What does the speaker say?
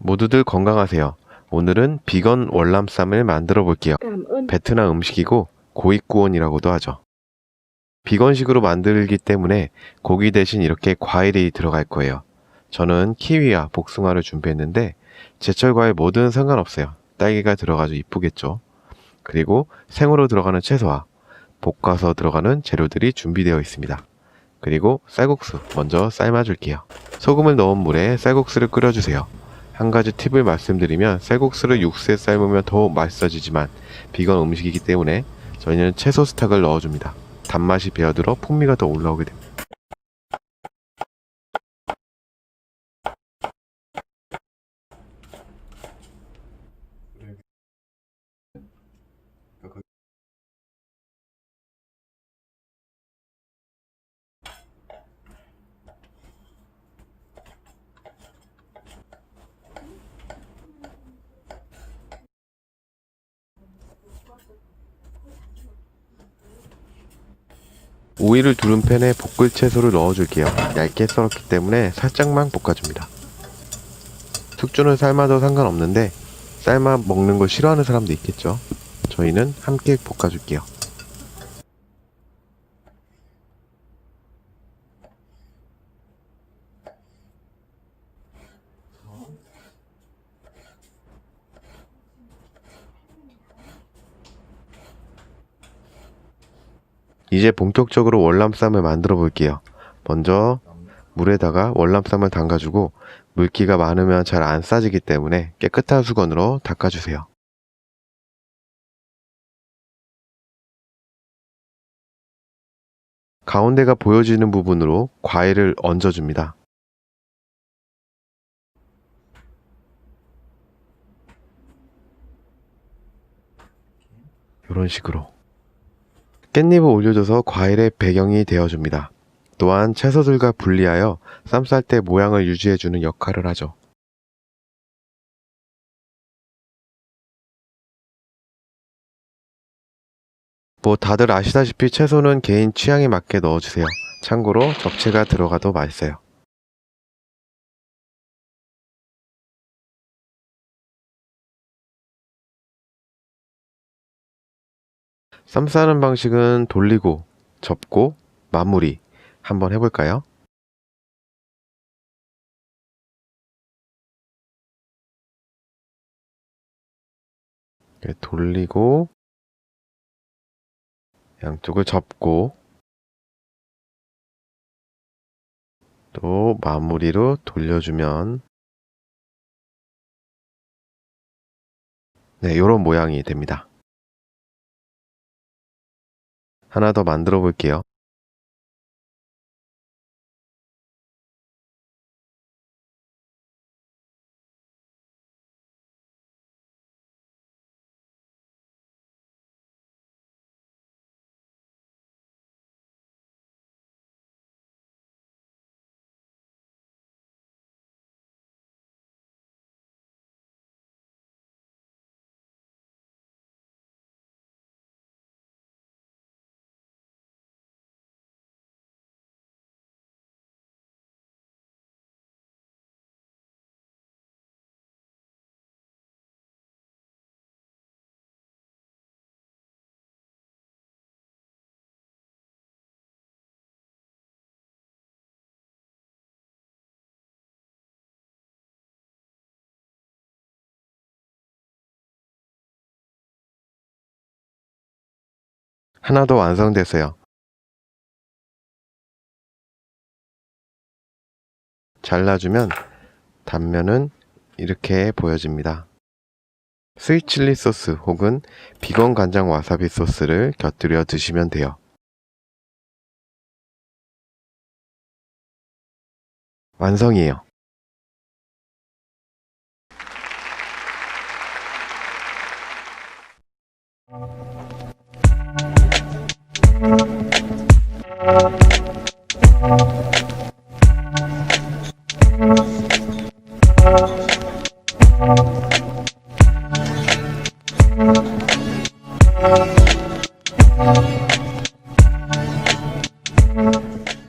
모두들 건강하세요. 오늘은 비건 월남쌈을 만들어 볼게요. 베트남 음식이고 고익구원이라고도 하죠. 비건식으로 만들기 때문에 고기 대신 이렇게 과일이 들어갈 거예요. 저는 키위와 복숭아를 준비했는데 제철 과일 뭐든 상관없어요. 딸기가 들어가도 이쁘겠죠. 그리고 생으로 들어가는 채소와 볶아서 들어가는 재료들이 준비되어 있습니다. 그리고 쌀국수 먼저 삶아줄게요. 소금을 넣은 물에 쌀국수를 끓여주세요. 한 가지 팁을 말씀드리면 쌀국수를 육수에 삶으면 더 맛있어지지만 비건 음식이기 때문에 저희는 채소 스탁을 넣어줍니다. 단맛이 배어들어 풍미가 더 올라오게 됩니다. 오이를 두른 팬에 볶을 채소를 넣어줄게요. 얇게 썰었기 때문에 살짝만 볶아줍니다. 숙주는 삶아도 상관없는데 삶아 먹는 걸 싫어하는 사람도 있겠죠. 저희는 함께 볶아줄게요. 이제 본격적으로 월남쌈을 만들어 볼게요. 먼저 물에다가 월남쌈을 담가주고 물기가 많으면 잘 안 싸지기 때문에 깨끗한 수건으로 닦아주세요. 가운데가 보여지는 부분으로 과일을 얹어줍니다. 이런 식으로 깻잎을 올려줘서 과일의 배경이 되어줍니다. 또한 채소들과 분리하여 쌈 쌀 때 모양을 유지해주는 역할을 하죠. 뭐 다들 아시다시피 채소는 개인 취향에 맞게 넣어주세요. 참고로 적채가 들어가도 맛있어요. 쌈 싸는 방식은 돌리고 접고 마무리 한번 해볼까요? 돌리고 양쪽을 접고 또 마무리로 돌려주면 네, 이런 모양이 됩니다. 하나 더 만들어 볼게요. 하나 더 완성됐어요. 잘라주면 단면은 이렇게 보여집니다. 스윗 칠리 소스 혹은 비건 간장 와사비 소스를 곁들여 드시면 돼요. 완성이에요.